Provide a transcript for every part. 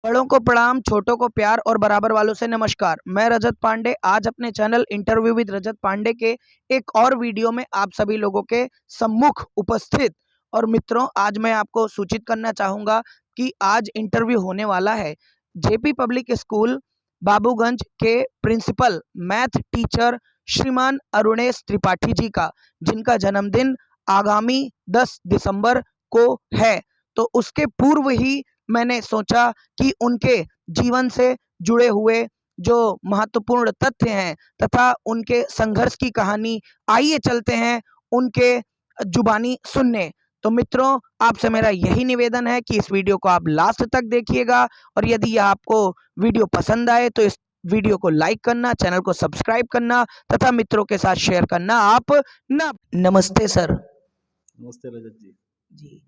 बड़ों को प्रणाम, छोटों को प्यार और बराबर वालों से नमस्कार। मैं रजत पांडे आज अपने चैनल इंटरव्यू विद रजत पांडे के एक और वीडियो में आप सभी लोगों के सम्मुख उपस्थित। और मित्रों, आज मैं आपको सूचित करना चाहूँगा कि आज इंटरव्यू होने वाला है जेपी पब्लिक स्कूल बाबूगंज के प्रिंसिपल मैथ टीचर श्रीमान अरुणेश त्रिपाठी जी का, जिनका जन्मदिन आगामी 10 दिसंबर को है। तो उसके पूर्व ही मैंने सोचा कि उनके जीवन से जुड़े हुए जो महत्वपूर्ण तथ्य हैं तथा उनके संघर्ष की कहानी, आइए चलते हैं उनके जुबानी सुनने। तो मित्रों, आपसे मेरा यही निवेदन है कि इस वीडियो को आप लास्ट तक देखिएगा, और यदि यह आपको वीडियो पसंद आए तो इस वीडियो को लाइक करना, चैनल को सब्सक्राइब करना तथा मित्रों के साथ शेयर करना आप ना। नमस्ते सर। नमस्ते रजत जी। जी,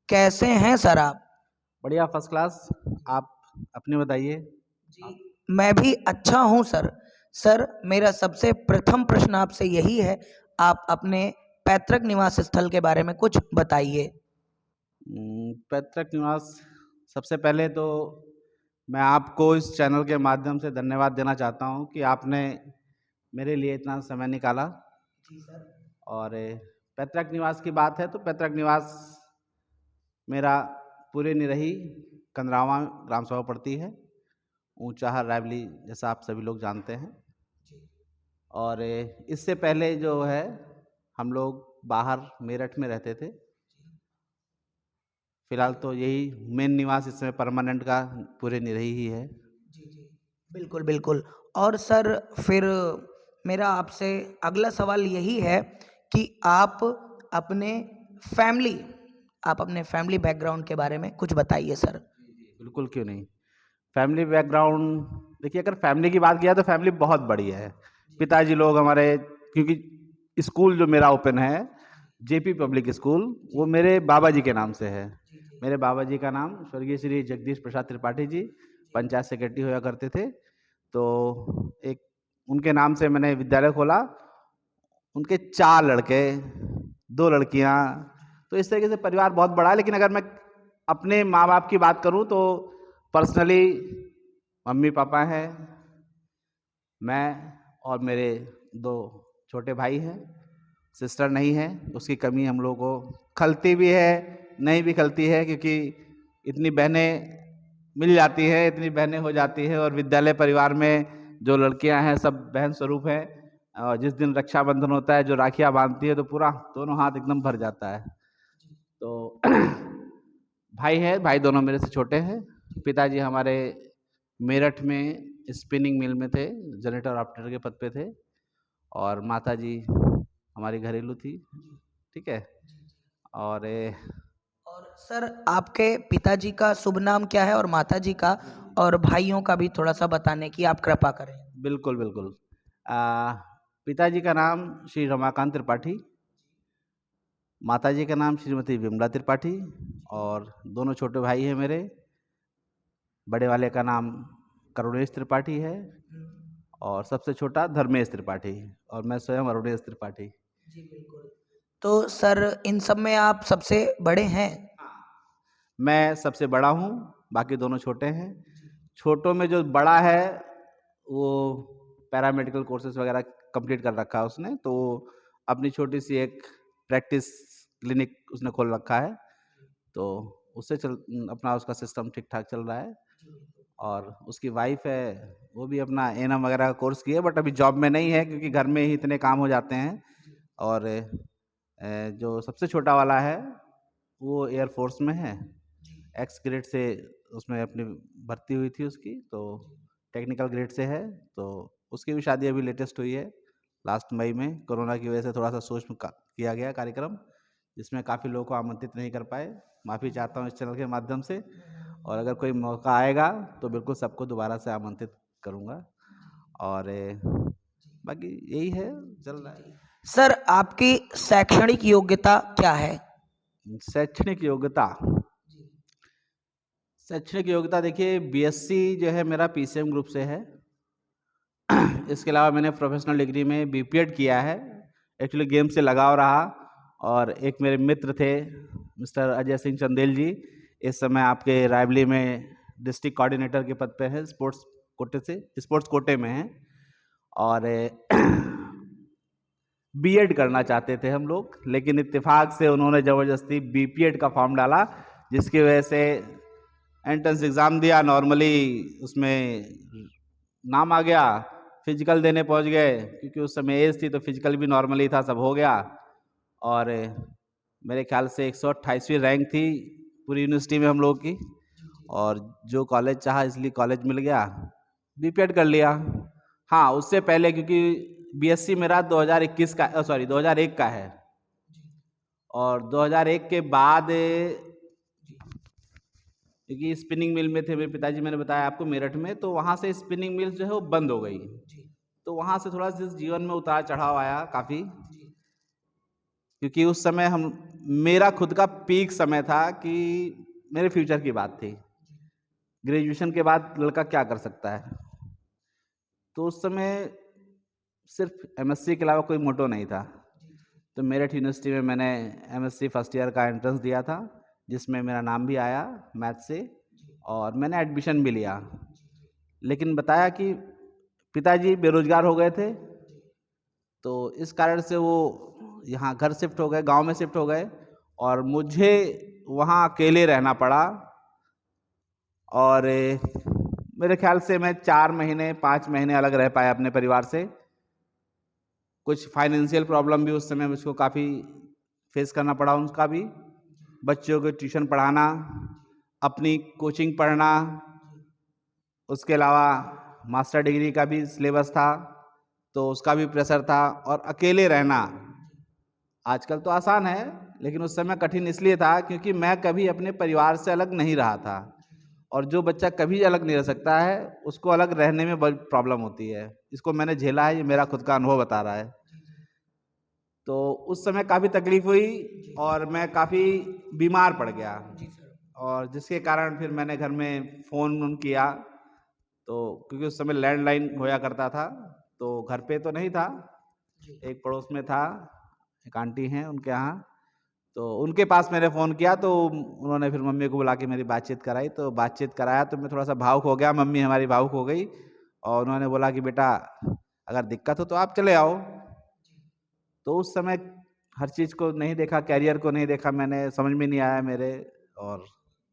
कैसे हैं सर आप? बढ़िया, फर्स्ट क्लास। आप अपने बताइए। जी, मैं भी अच्छा हूँ सर। सर, मेरा सबसे प्रथम प्रश्न आपसे यही है, आप अपने पैतृक निवास स्थल के बारे में कुछ बताइए। पैतृक निवास, सबसे पहले तो मैं आपको इस चैनल के माध्यम से धन्यवाद देना चाहता हूँ कि आपने मेरे लिए इतना समय निकाला। जी सर। और पैतृक निवास की बात है तो पैतृक निवास मेरा पूरे निरही कंदरावा ग्राम सभा पड़ती है, ऊंचाहार रायबली, जैसा आप सभी लोग जानते हैं। और इससे पहले जो है हम लोग बाहर मेरठ में रहते थे। फिलहाल तो यही मेन निवास इस समय परमानेंट का पूरे निरही ही है। जी जी, बिल्कुल बिल्कुल। और सर, फिर मेरा आपसे अगला सवाल यही है कि अपने फैमिली आप अपने फैमिली बैकग्राउंड के बारे में कुछ बताइए सर। बिल्कुल, क्यों नहीं। फैमिली बैकग्राउंड, देखिए, अगर फैमिली की बात किया तो फैमिली बहुत बड़ी है। पिताजी लोग हमारे, क्योंकि स्कूल जो मेरा ओपन है जेपी पब्लिक स्कूल, वो मेरे बाबा जी के नाम से है। मेरे बाबा जी का नाम स्वर्गीय श्री जगदीश प्रसाद त्रिपाठी जी पंचायत सेक्रेटरी होया करते थे। तो एक उनके नाम से मैंने विद्यालय खोला। उनके 4 लड़के, 2 लड़कियां, तो इस तरीके से परिवार बहुत बड़ा है। लेकिन अगर मैं अपने माँ बाप की बात करूं तो पर्सनली मम्मी पापा हैं, मैं और मेरे 2 छोटे भाई हैं। सिस्टर नहीं है, उसकी कमी हम लोगों को खलती भी है, नहीं भी खलती है, क्योंकि इतनी बहनें मिल जाती हैं, इतनी बहनें हो जाती हैं। और विद्यालय परिवार में जो लड़कियां हैं सब बहन स्वरूप हैं। और जिस दिन रक्षाबंधन होता है, जो राखियाँ बांधती है, तो पूरा दोनों हाथ एकदम भर जाता है। तो भाई है, भाई दोनों मेरे से छोटे हैं। पिताजी हमारे मेरठ में स्पिनिंग मिल में थे, जनरेटर ऑपरेटर के पद पे थे। और माता जी हमारी घरेलू थी, ठीक है। और और सर, आपके पिताजी का शुभ नाम क्या है और माताजी का, और भाइयों का भी थोड़ा सा बताने की आप कृपा करें। बिल्कुल बिल्कुल। पिताजी का नाम श्री रमाकांत त्रिपाठी, माताजी का नाम श्रीमती विमला त्रिपाठी, और दोनों छोटे भाई हैं मेरे। बड़े वाले का नाम करुणेश त्रिपाठी है, और सबसे छोटा धर्मेश त्रिपाठी, और मैं स्वयं अरुणेश त्रिपाठी। जी बिल्कुल। तो सर, इन सब में आप सबसे बड़े हैं? मैं सबसे बड़ा हूँ, बाकी दोनों छोटे हैं। छोटों में जो बड़ा है वो पैरामेडिकल कोर्सेज वगैरह कंप्लीट कर रखा है उसने, तो अपनी छोटी सी एक प्रैक्टिस क्लिनिक उसने खोल रखा है। तो उससे अपना उसका सिस्टम ठीक ठाक चल रहा है। और उसकी वाइफ है, वो भी अपना एएनएम वगैरह का कोर्स किया, बट अभी जॉब में नहीं है, क्योंकि घर में ही इतने काम हो जाते हैं। और जो सबसे छोटा वाला है वो एयरफोर्स में है, एक्स ग्रेड से उसमें अपनी भर्ती हुई थी उसकी, तो टेक्निकल ग्रेड से है। तो उसकी भी शादी अभी लेटेस्ट हुई है लास्ट मई में। कोरोना की वजह से थोड़ा सा सूक्ष्म किया गया कार्यक्रम, जिसमें काफ़ी लोगों को आमंत्रित नहीं कर पाए। माफ़ी चाहता हूँ इस चैनल के माध्यम से, और अगर कोई मौका आएगा तो बिल्कुल सबको दोबारा से आमंत्रित करूँगा। और बाकी यही है, चल रहा है। सर, आपकी शैक्षणिक योग्यता क्या है? शैक्षणिक योग्यता, शैक्षणिक योग्यता देखिए, बीएससी जो है मेरा पीसीएम ग्रुप से है। इसके अलावा मैंने प्रोफेशनल डिग्री में बीपीएड किया है। एक्चुअली गेम से लगाव रहा, और एक मेरे मित्र थे मिस्टर अजय सिंह चंदेल जी, इस समय आपके रायबली में डिस्ट्रिक्ट कोऑर्डिनेटर के पद पे है, स्पोर्ट्स कोटे में हैं। और बीएड करना चाहते थे हम लोग, लेकिन इत्तेफाक से उन्होंने ज़बरदस्ती बीपीएड का फॉर्म डाला, जिसकी वजह से एंट्रेंस एग्ज़ाम दिया नॉर्मली, उसमें नाम आ गया, फिजिकल देने पहुंच गए, क्योंकि उस समय एज थी तो फिजिकल भी नॉर्मली था, सब हो गया। और मेरे ख्याल से 128वीं रैंक थी पूरी यूनिवर्सिटी में हम लोग की, और जो कॉलेज चाहा इसलिए कॉलेज मिल गया, बीपीएड कर लिया। हाँ, उससे पहले क्योंकि बीएससी मेरा 2021 का 2001 का है, और 2001 के बाद क्योंकि स्पिनिंग मिल में थे मेरे पिताजी, मैंने बताया आपको मेरठ में, तो वहाँ से स्पिनिंग मिल जो है वो बंद हो गई। तो वहाँ से थोड़ा सा जीवन में उतार चढ़ाव आया काफ़ी, क्योंकि उस समय मेरा खुद का पीक समय था कि मेरे फ्यूचर की बात थी, ग्रेजुएशन के बाद लड़का क्या कर सकता है। तो उस समय सिर्फ एमएससी के अलावा कोई मोटो नहीं था। तो मेरठ यूनिवर्सिटी में मैंने एमएससी फर्स्ट ईयर का एंट्रेंस दिया था, जिसमें मेरा नाम भी आया मैथ से, और मैंने एडमिशन भी लिया। लेकिन बताया कि पिताजी बेरोजगार हो गए थे, तो इस कारण से वो यहाँ घर शिफ्ट हो गए, गांव में शिफ्ट हो गए, और मुझे वहाँ अकेले रहना पड़ा। और मेरे ख्याल से मैं 4 महीने 5 महीने अलग रह पाया अपने परिवार से। कुछ फाइनेंशियल प्रॉब्लम भी उस समय मुझको काफ़ी फेस करना पड़ा, उनका भी, बच्चों को ट्यूशन पढ़ाना, अपनी कोचिंग पढ़ना, उसके अलावा मास्टर डिग्री का भी सिलेबस था तो उसका भी प्रेशर था, और अकेले रहना आजकल तो आसान है, लेकिन उस समय कठिन इसलिए था क्योंकि मैं कभी अपने परिवार से अलग नहीं रहा था, और जो बच्चा कभी अलग नहीं रह सकता है उसको अलग रहने में बड़ी प्रॉब्लम होती है। इसको मैंने झेला है, ये मेरा खुद का अनुभव बता रहा है। तो उस समय काफ़ी तकलीफ हुई और मैं काफ़ी बीमार पड़ गया, और जिसके कारण फिर मैंने घर में फ़ोन किया, तो क्योंकि उस समय लैंडलाइन होया करता था, तो घर पे तो नहीं था, एक पड़ोस में था, एक आंटी हैं उनके यहाँ, तो उनके पास मैंने फ़ोन किया, तो उन्होंने फिर मम्मी को बुला के मेरी बातचीत कराई। तो बातचीत कराया तो मैं थोड़ा सा भावुक हो गया, मम्मी हमारी भावुक हो गई, और उन्होंने बोला कि बेटा अगर दिक्कत हो तो आप चले आओ। तो उस समय हर चीज़ को नहीं देखा, कैरियर को नहीं देखा मैंने, समझ में नहीं आया मेरे, और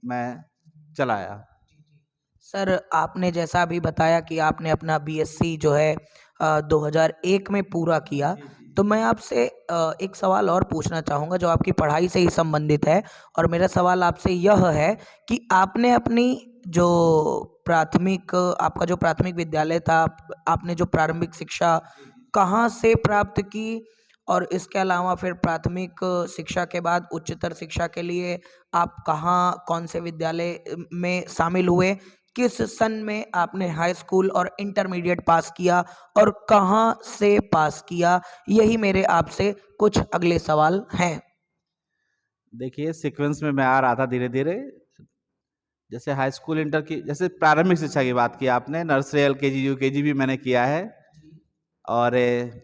मैं चला आया। सर, आपने जैसा अभी बताया कि आपने अपना बीएससी जो है 2001 में पूरा किया, तो मैं आपसे एक सवाल और पूछना चाहूँगा जो आपकी पढ़ाई से ही संबंधित है। और मेरा सवाल आपसे यह है कि आपने अपनी जो आपका जो प्राथमिक विद्यालय था, आपने जो प्रारंभिक शिक्षा कहाँ से प्राप्त की, और इसके अलावा फिर प्राथमिक शिक्षा के बाद उच्चतर शिक्षा के लिए आप कहाँ, कौन से विद्यालय में शामिल हुए, किस सन में आपने हाई स्कूल और इंटरमीडिएट पास किया, और कहाँ से पास किया, यही मेरे आपसे कुछ अगले सवाल हैं। देखिए, सीक्वेंस में मैं आ रहा था धीरे धीरे। जैसे हाई स्कूल इंटर की, जैसे प्रारंभिक शिक्षा की बात की आपने, नर्सरी एलकेजी यूकेजी भी मैंने किया है। और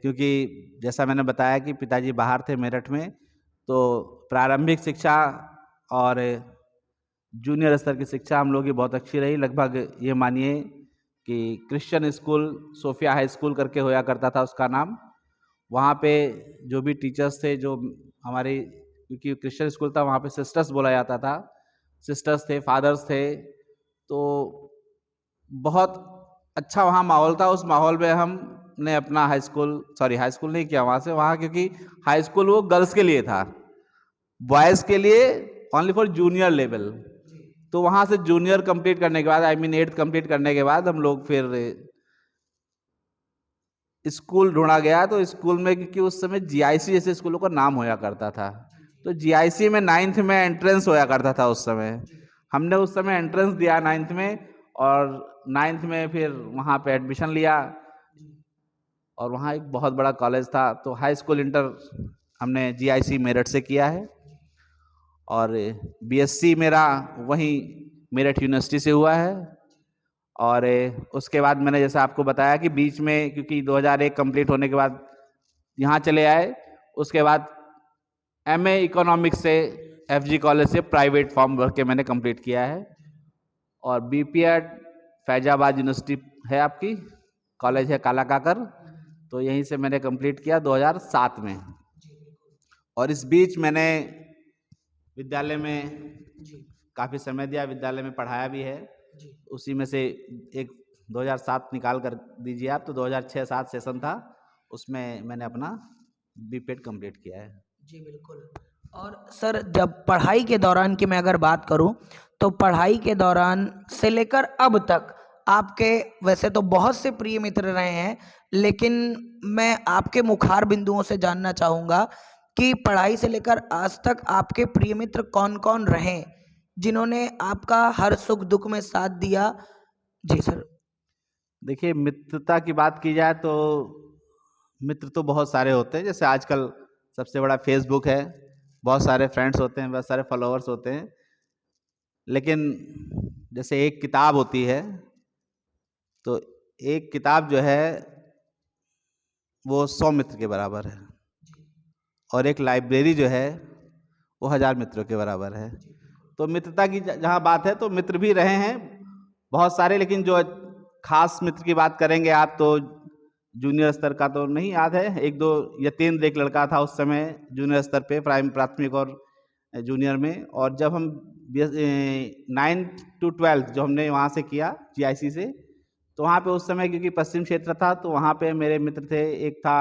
क्योंकि जैसा मैंने बताया कि पिताजी बाहर थे मेरठ में, तो प्रारंभिक शिक्षा और जूनियर स्तर की शिक्षा हम लोग की बहुत अच्छी रही। लगभग ये मानिए कि Christian school, Sophia High School करके होया करता था उसका नाम। वहाँ पे जो भी टीचर्स थे, जो हमारे, क्योंकि क्रिश्चियन स्कूल था, वहाँ पे सिस्टर्स बोला जाता था, सिस्टर्स थे, फादर्स थे, तो बहुत अच्छा वहाँ माहौल था। उस माहौल में हमने अपना हाई स्कूल नहीं किया वहाँ से, वहाँ क्योंकि हाई स्कूल वो गर्ल्स के लिए था, बॉयज़ के लिए ओनली फॉर जूनियर लेवल। तो वहाँ से जूनियर कंप्लीट करने के बाद, 8th कंप्लीट करने के बाद हम लोग फिर स्कूल ढूंढा गया। तो स्कूल में, क्योंकि उस समय जीआईसी जैसे स्कूलों का नाम होया करता था, तो जीआईसी में 9th में एंट्रेंस होया करता था उस समय। हमने उस समय एंट्रेंस दिया 9th में, और 9th में फिर वहाँ पे एडमिशन लिया, और वहाँ एक बहुत बड़ा कॉलेज था। तो हाई स्कूल इंटर हमने जीआईसी मेरठ से किया है, और बीएससी मेरा वहीं मेरठ यूनिवर्सिटी से हुआ है। और उसके बाद मैंने जैसा आपको बताया कि बीच में, क्योंकि 2001 कंप्लीट होने के बाद यहाँ चले आए, उसके बाद एमए इकोनॉमिक्स से एफजी कॉलेज से प्राइवेट फॉर्म भर के मैंने कंप्लीट किया है। और बीपीएड फैजाबाद यूनिवर्सिटी है आपकी, कॉलेज है काला काकर, तो यहीं से मैंने कंप्लीट किया 2007 में। और इस बीच मैंने विद्यालय में काफ़ी समय दिया, विद्यालय में पढ़ाया भी है। उसी में से एक 2007 निकाल कर दीजिए आप, तो 2006-07 सेशन था, उसमें मैंने अपना बीपीएड कंप्लीट किया है। जी बिल्कुल। और सर जब पढ़ाई के दौरान की मैं अगर बात करूं, तो पढ़ाई के दौरान से लेकर अब तक आपके वैसे तो बहुत से प्रिय मित्र रहे हैं, लेकिन मैं आपके मुखार बिंदुओं से जानना चाहूँगा कि पढ़ाई से लेकर आज तक आपके प्रिय मित्र कौन कौन रहे जिन्होंने आपका हर सुख दुख में साथ दिया। जी सर। देखिए, मित्रता की बात की जाए तो मित्र तो बहुत सारे होते हैं। जैसे आजकल सबसे बड़ा फेसबुक है, बहुत सारे फ्रेंड्स होते हैं, बहुत सारे फॉलोअर्स होते हैं। लेकिन जैसे एक किताब होती है, तो एक किताब जो है वो 100 मित्र के बराबर है, और एक लाइब्रेरी जो है वो 1000 मित्रों के बराबर है। तो मित्रता की जहाँ बात है, तो मित्र भी रहे हैं बहुत सारे, लेकिन जो खास मित्र की बात करेंगे आप, तो जूनियर स्तर का तो नहीं याद है, एक दो यतेंद्र एक लड़का था उस समय जूनियर स्तर पे, प्राथमिक और जूनियर में। और जब हम 9th to 12th जो हमने वहाँ से किया जीआईसी से, तो वहाँ पे उस समय क्योंकि पश्चिम क्षेत्र था, तो वहाँ पे मेरे मित्र थे, एक था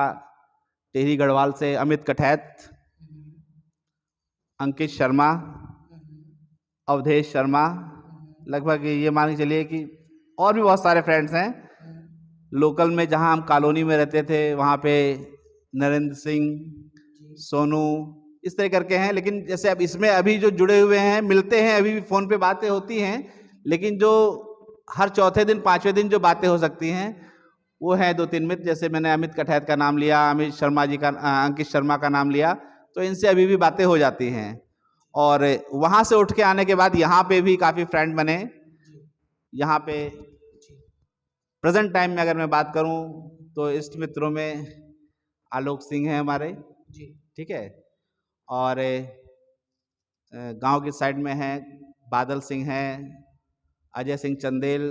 टेहरी गढ़वाल से अमित कठैत, अंकित शर्मा, अवधेश शर्मा, लगभग ये मान के चलिए कि और भी बहुत सारे फ्रेंड्स हैं। लोकल में जहाँ हम कॉलोनी में रहते थे, वहाँ पे नरेंद्र सिंह, सोनू, इस तरह करके हैं। लेकिन जैसे अब इसमें अभी जो जुड़े हुए हैं, मिलते हैं, अभी भी फ़ोन पे बातें होती हैं, लेकिन जो हर चौथे दिन 5वें दिन जो बातें हो सकती हैं, वो हैं 2-3 मित्र। जैसे मैंने अमित कठैत का नाम लिया, अमित शर्मा जी का, अंकित शर्मा का नाम लिया, तो इनसे अभी भी बातें हो जाती हैं। और वहाँ से उठ के आने के बाद यहाँ पे भी काफ़ी फ्रेंड बने। यहाँ पे प्रेजेंट टाइम में अगर मैं बात करूँ, तो इष्ट मित्रों में आलोक सिंह हैं हमारे, ठीक है, और गांव की साइड में हैं बादल सिंह हैं, अजय सिंह चंदेल,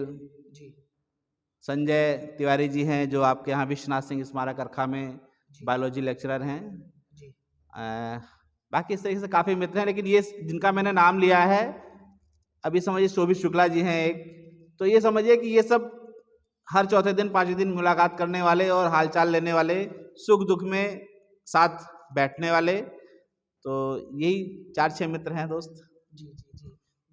संजय तिवारी जी हैं, जो आपके यहाँ विश्वनाथ सिंह स्मारक अरखा में बायोलॉजी लेक्चरर हैं। बाकी इस तरीके से काफ़ी मित्र हैं, लेकिन ये जिनका मैंने नाम लिया है, अभी समझिए शोभित शुक्ला जी हैं एक, तो ये समझिए कि ये सब हर चौथे दिन 5वें दिन मुलाकात करने वाले और हालचाल लेने वाले, सुख दुख में साथ बैठने वाले, तो यही 4-6 मित्र हैं दोस्त। जी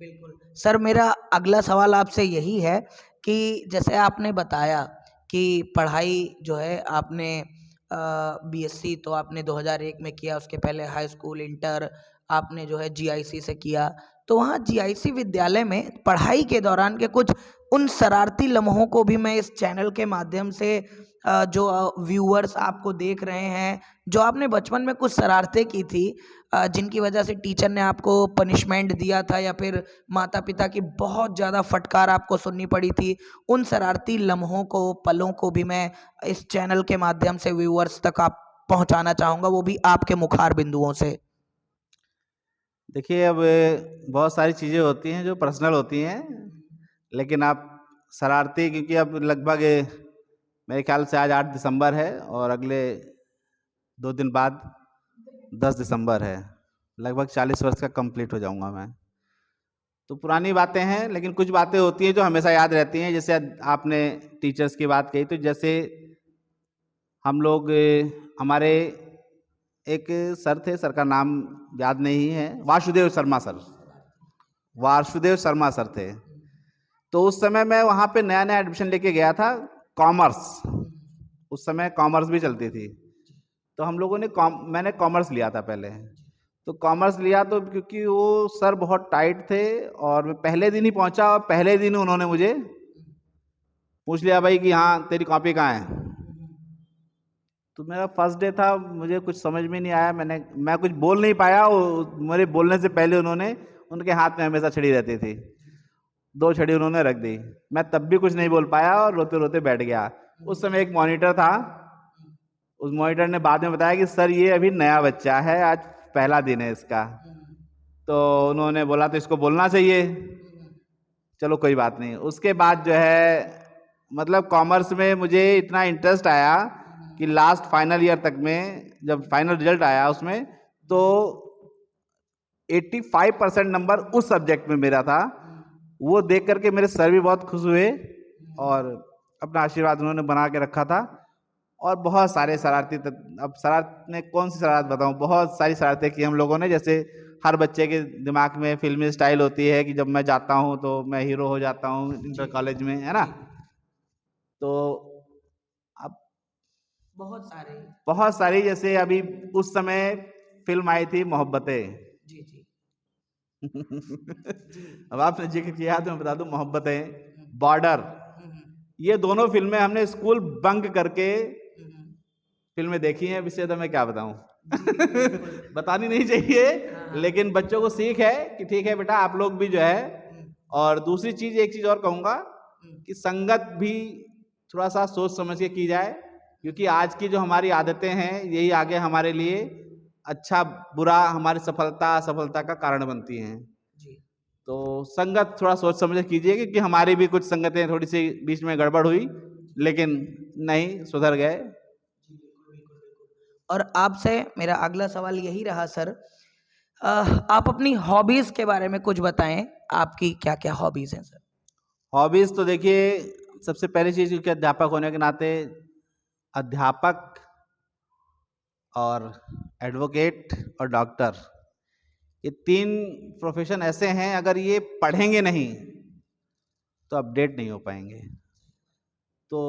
बिल्कुल। सर मेरा अगला सवाल आपसे यही है कि जैसे आपने बताया कि पढ़ाई जो है आपने बीएससी तो आपने 2001 में किया, उसके पहले हाई स्कूल इंटर आपने जो है जीआईसी से किया। तो वहाँ जीआईसी विद्यालय में पढ़ाई के दौरान के कुछ उन शरारती लम्हों को भी मैं इस चैनल के माध्यम से जो व्यूअर्स आपको देख रहे हैं, जो आपने बचपन में कुछ शरारतें की थी, जिनकी वजह से टीचर ने आपको पनिशमेंट दिया था या फिर माता पिता की बहुत ज़्यादा फटकार आपको सुननी पड़ी थी, उन शरारती लम्हों को, पलों को भी मैं इस चैनल के माध्यम से व्यूअर्स तक आप पहुंचाना चाहूँगा, वो भी आपके मुखार बिंदुओं से। देखिए, अब बहुत सारी चीज़ें होती हैं जो पर्सनल होती हैं, लेकिन आप शरारती, क्योंकि अब लगभग मेरे ख्याल से आज 8 दिसंबर है और अगले 2 दिन बाद 10 दिसंबर है, लगभग 40 वर्ष का कंप्लीट हो जाऊंगा मैं। तो पुरानी बातें हैं, लेकिन कुछ बातें होती हैं जो हमेशा याद रहती हैं। जैसे आपने टीचर्स की बात कही, तो जैसे हम लोग हमारे एक सर थे, सर का नाम याद नहीं है, वासुदेव शर्मा सर, वासुदेव शर्मा सर थे। तो उस समय मैं वहाँ पे नया नया एडमिशन लेके गया था, कॉमर्स, उस समय कॉमर्स भी चलती थी, तो हम लोगों ने मैंने कॉमर्स लिया था पहले। तो कॉमर्स लिया तो क्योंकि वो सर बहुत टाइट थे, और मैं पहले दिन ही पहुंचा और पहले दिन उन्होंने मुझे पूछ लिया, भाई कि हाँ तेरी कॉपी कहाँ है। तो मेरा फर्स्ट डे था, मुझे कुछ समझ में नहीं आया, मैं कुछ बोल नहीं पाया। मेरे बोलने से पहले उनके हाथ में हमेशा छड़ी रहती थी, 2 छड़ी उन्होंने रख दी, मैं तब भी कुछ नहीं बोल पाया और रोते रोते बैठ गया। उस समय एक मॉनिटर था, उस मॉनिटर ने बाद में बताया कि सर ये अभी नया बच्चा है, आज पहला दिन है इसका। तो उन्होंने बोला तो इसको बोलना चाहिए। चलो कोई बात नहीं। उसके बाद जो है मतलब कॉमर्स में मुझे इतना इंटरेस्ट आया कि लास्ट फाइनल ईयर तक में जब फाइनल रिजल्ट आया उसमें तो 85% नंबर उस सब्जेक्ट में मेरा था। वो देख करके मेरे सर भी बहुत खुश हुए और अपना आशीर्वाद उन्होंने बना के रखा था। और बहुत सारे शरारती अब शरारत में कौन सी शरारत बताऊं, बहुत सारी शरारतें की हम लोगों ने। जैसे हर बच्चे के दिमाग में फिल्मी स्टाइल होती है कि जब मैं जाता हूं तो मैं हीरो हो जाता हूं इंटर कॉलेज में, है ना। तो अब बहुत सारी जैसे अभी उस समय फिल्म आई थी मोहब्बतें। जी जी अब आपने जिक्र किया तो मैं बता दूं, मोहब्बतें, बॉर्डर, ये दोनों फिल्में हमने स्कूल बंक करके फिल्में देखी हैं। विषय तो मैं क्या बताऊं। बतानी नहीं चाहिए, लेकिन बच्चों को सीख है कि ठीक है बेटा आप लोग भी जो है। और दूसरी चीज, एक चीज और कहूंगा कि संगत भी थोड़ा सा सोच समझ के की जाए, क्योंकि आज की जो हमारी आदतें हैं यही आगे हमारे लिए अच्छा बुरा, हमारी सफलता असफलता का कारण बनती हैं। तो संगत थोड़ा सोच समझ के कीजिए, क्योंकि हमारी भी कुछ संगतें थोड़ी सी बीच में गड़बड़ हुई, लेकिन नहीं, सुधर गए। और आपसे मेरा अगला सवाल यही रहा सर, आप अपनी हॉबीज के बारे में कुछ बताएं, आपकी क्या क्या हॉबीज हैं सर? हॉबीज तो देखिए, सबसे पहली चीज क्योंकि अध्यापक होने के नाते, अध्यापक और एडवोकेट और डॉक्टर, ये तीन प्रोफेशन ऐसे हैं अगर ये पढ़ेंगे नहीं तो अपडेट नहीं हो पाएंगे। तो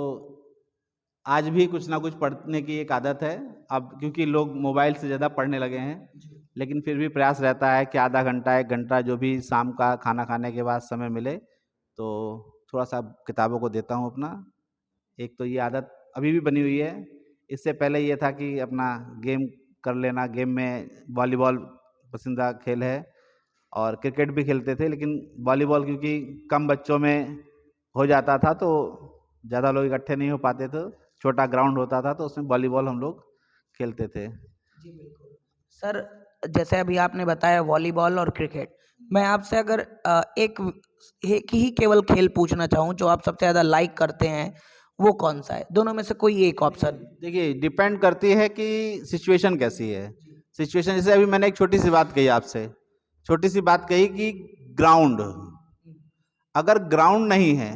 आज भी कुछ ना कुछ पढ़ने की एक आदत है। अब क्योंकि लोग मोबाइल से ज़्यादा पढ़ने लगे हैं, लेकिन फिर भी प्रयास रहता है कि आधा घंटा 1 घंटा जो भी शाम का खाना खाने के बाद समय मिले तो थोड़ा सा किताबों को देता हूँ अपना। एक तो ये आदत अभी भी बनी हुई है। इससे पहले ये था कि अपना गेम कर लेना, गेम में वॉलीबॉल पसंदीदा खेल है और क्रिकेट भी खेलते थे, लेकिन वॉलीबॉल क्योंकि कम बच्चों में हो जाता था तो ज़्यादा लोग इकट्ठे नहीं हो पाते थे, छोटा ग्राउंड होता था तो उसमें वॉलीबॉल हम लोग खेलते थे। जी बिल्कुल सर, जैसे अभी आपने बताया वॉलीबॉल और क्रिकेट, मैं आपसे अगर एक ही केवल खेल पूछना चाहूँ जो आप सबसे ज़्यादा लाइक करते हैं, वो कौन सा है? दोनों में से कोई एक ऑप्शन। देखिए डिपेंड करती है कि सिचुएशन कैसी है। सिचुएशन जैसे अभी मैंने एक छोटी सी बात कही आपसे, छोटी सी बात कही कि ग्राउंड, अगर ग्राउंड नहीं है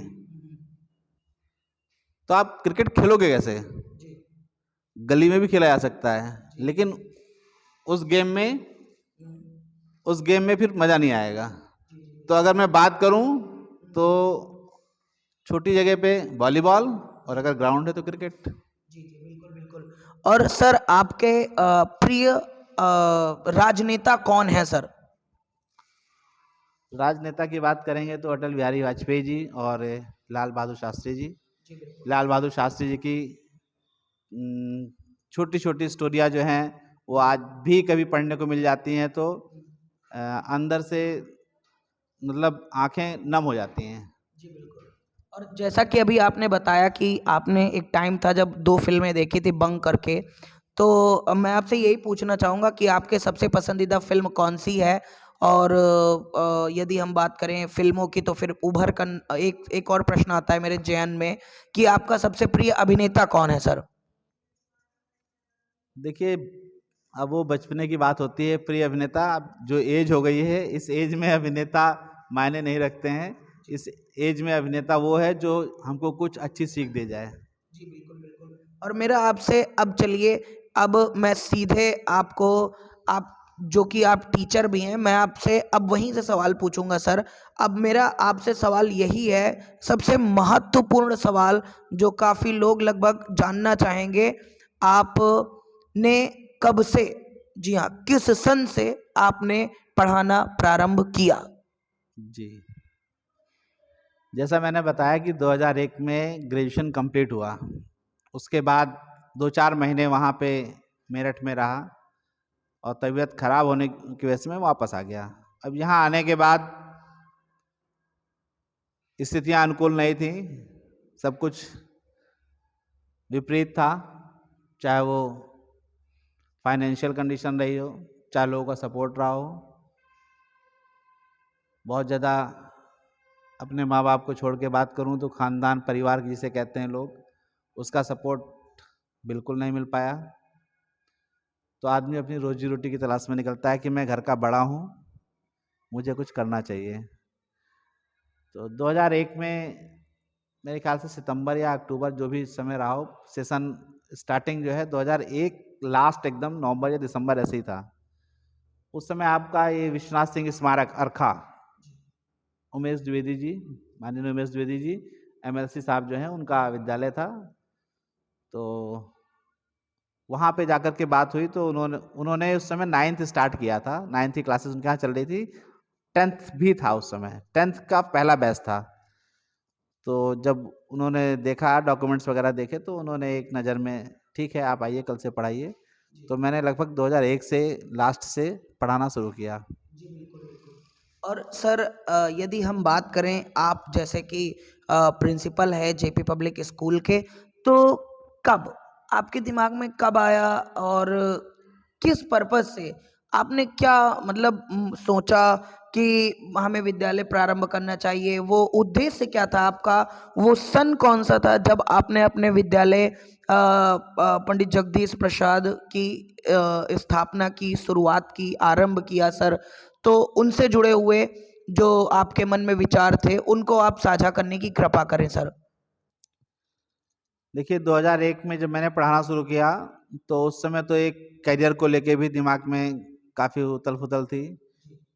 तो आप क्रिकेट खेलोगे कैसे? गली में भी खेला जा सकता है, लेकिन उस गेम में फिर मजा नहीं आएगा। तो अगर मैं बात करूं तो छोटी जगह पे वॉलीबॉल, और अगर ग्राउंड है तो क्रिकेट। जी जी बिल्कुल बिल्कुल। और सर आपके प्रिय राजनेता कौन है सर? राजनेता की बात करेंगे तो अटल बिहारी वाजपेयी जी और लाल बहादुर शास्त्री जी। लाल बहादुर शास्त्री जी की छोटी छोटी स्टोरियाँ जो हैं वो आज भी कभी पढ़ने को मिल जाती हैं तो अंदर से मतलब आंखें नम हो जाती हैं। जी बिल्कुल। और जैसा कि अभी आपने बताया कि आपने एक टाइम था जब 2 फ़िल्में देखी थी बंक करके, तो मैं आपसे यही पूछना चाहूँगा कि आपके सबसे पसंदीदा फ़िल्म कौन-सी है? और यदि हम बात करें फ़िल्मों की तो फिर उभर कर एक और प्रश्न आता है मेरे ज़हन में कि आपका सबसे प्रिय अभिनेता कौन है सर? देखिए, अब वो बचपने की बात होती है। प्रिय अभिनेता, अब जो एज हो गई है इस एज में अभिनेता मायने नहीं रखते हैं। इस एज में अभिनेता वो है जो हमको कुछ अच्छी सीख दे जाए। जी बिल्कुल बिल्कुल। और मेरा आपसे अब चलिए, अब मैं सीधे आपको, आप जो कि आप टीचर भी हैं, मैं आपसे अब वहीं से सवाल पूछूंगा सर। अब मेरा आपसे सवाल यही है, सबसे महत्वपूर्ण सवाल जो काफ़ी लोग लगभग जानना चाहेंगे, आपने कब से, जी हाँ, किस सन से आपने पढ़ाना प्रारंभ किया? जी, जैसा मैंने बताया कि 2001 में ग्रेजुएशन कंप्लीट हुआ। उसके बाद 2-4 महीने वहाँ पे मेरठ में रहा और तबीयत खराब होने की वजह से मैं वापस आ गया। अब यहाँ आने के बाद स्थितियाँ अनुकूल नहीं थी, सब कुछ विपरीत था। चाहे वो फाइनेंशियल कंडीशन रही हो, चाहे लोगों का सपोर्ट रहा हो। बहुत ज़्यादा अपने माँ बाप को छोड़ के बात करूँ तो ख़ानदान परिवार जिसे कहते हैं लोग, उसका सपोर्ट बिल्कुल नहीं मिल पाया। तो आदमी अपनी रोजी रोटी की तलाश में निकलता है कि मैं घर का बड़ा हूँ, मुझे कुछ करना चाहिए। तो 2001 में मेरे ख्याल से सितंबर या अक्टूबर, जो भी समय रहा हो, सेशन स्टार्टिंग जो है 2001 लास्ट एकदम नवंबर या दिसंबर ऐसे ही था। उस समय आपका ये विश्वनाथ सिंह स्मारक अरखा, उमेश द्विवेदी जी, माननीय उमेश द्विवेदी जी एमएलसी साहब जो हैं, उनका विद्यालय था। तो वहाँ पे जाकर के बात हुई तो उन्होंने उस समय 9th स्टार्ट किया था, 9th की क्लासेस उनके यहाँ चल रही थी, 10th भी था उस समय, 10th का पहला बैच था। तो जब उन्होंने देखा, डॉक्यूमेंट्स वगैरह देखे, तो उन्होंने एक नज़र में, ठीक है आप आइए कल से पढ़ाइए। तो मैंने लगभग 2001 से लास्ट से पढ़ाना शुरू किया। और सर यदि हम बात करें, आप जैसे कि प्रिंसिपल है जेपी पब्लिक स्कूल के, तो कब आपके दिमाग में कब आया और किस पर्पस से आपने क्या मतलब सोचा कि हमें विद्यालय प्रारंभ करना चाहिए? वो उद्देश्य क्या था आपका? वो सन कौन सा था जब आपने अपने विद्यालय पंडित जगदीश प्रसाद की स्थापना की, शुरुआत की, आरंभ किया सर? तो उनसे जुड़े हुए जो आपके मन में विचार थे, उनको आप साझा करने की कृपा करें सर। देखिए 2001 में जब मैंने पढ़ाना शुरू किया, तो उस समय तो एक करियर को लेके भी दिमाग में काफ़ी उथल-पुथल थी।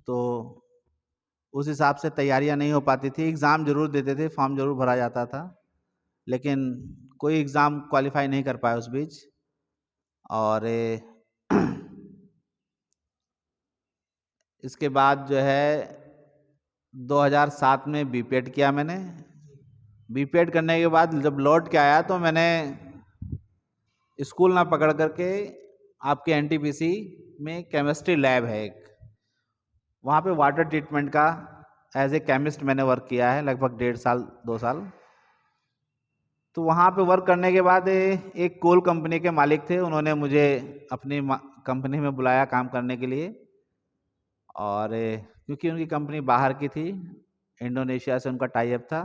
तो उस हिसाब से तैयारियां नहीं हो पाती थी। एग्ज़ाम ज़रूर देते थे, फॉर्म ज़रूर भरा जाता था, लेकिन कोई एग्ज़ाम क्वालिफाई नहीं कर पाया उस बीच। और इसके बाद जो है 2007 में बीपीएड किया मैंने। बीपीएड करने के बाद जब लौट के आया तो मैंने स्कूल ना पकड़ करके आपके एनटीपीसी में केमिस्ट्री लैब है एक, वहाँ पे वाटर ट्रीटमेंट का एज ए केमिस्ट मैंने वर्क किया है लगभग 1.5 साल 2 साल। तो वहाँ पे वर्क करने के बाद एक कोल कंपनी के मालिक थे, उन्होंने मुझे अपनी कंपनी में बुलाया काम करने के लिए। और क्योंकि उनकी कंपनी बाहर की थी, इंडोनेशिया से उनका टाई अप था,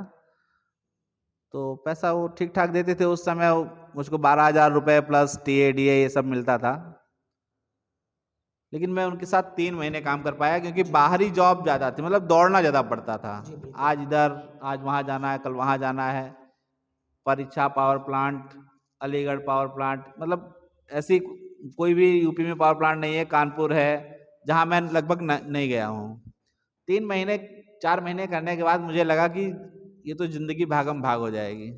तो पैसा वो ठीक ठाक देते थे। उस समय मुझको 12,000 रुपये प्लस टीए डीए ये सब मिलता था। लेकिन मैं उनके साथ 3 महीने काम कर पाया, क्योंकि बाहरी जॉब ज़्यादा थी, मतलब दौड़ना ज़्यादा पड़ता था। आज इधर, आज वहाँ जाना है, कल वहाँ जाना है, परीक्षा power plant, Aligarh power plant, मतलब ऐसी कोई भी यूपी में पावर प्लांट नहीं है, कानपुर है, जहाँ मैं लगभग नहीं गया हूँ। 3 महीने 4 महीने करने के बाद मुझे लगा कि ये तो ज़िंदगी भागम भाग हो जाएगी,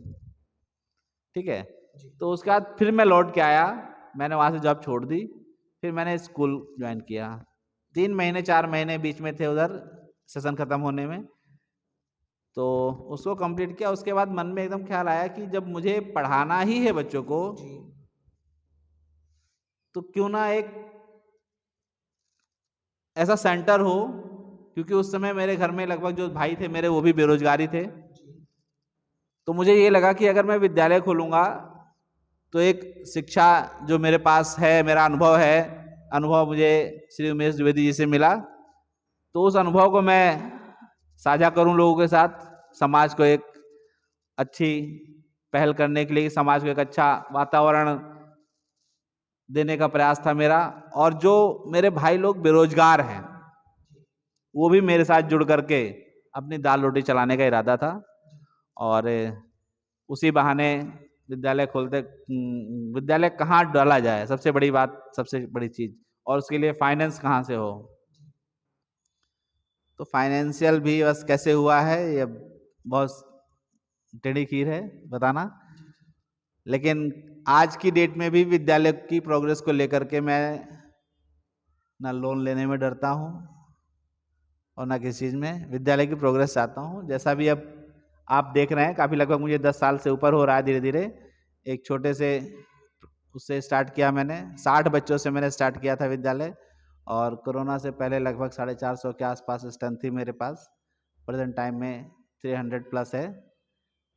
ठीक है। तो उसके बाद फिर मैं लौट के आया, मैंने वहाँ से जॉब छोड़ दी, फिर मैंने स्कूल ज्वाइन किया। 3 महीने 4 महीने बीच में थे उधर सेशन ख़त्म होने में, तो उसको कंप्लीट किया। उसके बाद मन में एकदम ख्याल आया कि जब मुझे पढ़ाना ही है बच्चों को, तो क्यों ना एक ऐसा सेंटर हो, क्योंकि उस समय मेरे घर में लगभग जो भाई थे मेरे, वो भी बेरोजगारी थे। तो मुझे ये लगा कि अगर मैं विद्यालय खोलूँगा तो एक शिक्षा जो मेरे पास है, मेरा अनुभव है, अनुभव मुझे श्री उमेश द्विवेदी जी से मिला, तो उस अनुभव को मैं साझा करूं लोगों के साथ, समाज को एक अच्छी पहल करने के लिए, समाज को एक अच्छा वातावरण देने का प्रयास था मेरा। और जो मेरे भाई लोग बेरोजगार हैं, वो भी मेरे साथ जुड़ करके अपनी दाल रोटी चलाने का इरादा था। और उसी बहाने विद्यालय खोलते, विद्यालय कहाँ डाला जाए, सबसे बड़ी बात, सबसे बड़ी चीज़, और उसके लिए फाइनेंस कहाँ से हो। तो फाइनेंशियल भी बस कैसे हुआ है, ये बहुत टेढ़ी खीर है बताना। लेकिन आज की डेट में भी विद्यालय की प्रोग्रेस को लेकर के मैं ना लोन लेने में डरता हूँ और ना किसी चीज़ में, विद्यालय की प्रोग्रेस चाहता हूँ। जैसा भी अब आप देख रहे हैं, काफ़ी लगभग मुझे 10 साल से ऊपर हो रहा है धीरे धीरे। एक छोटे से उससे स्टार्ट किया मैंने, 60 बच्चों से मैंने स्टार्ट किया था विद्यालय, और कोरोना से पहले लगभग 450 के आसपास स्ट्रेंथ थी मेरे पास। प्रेजेंट टाइम में 300 प्लस है।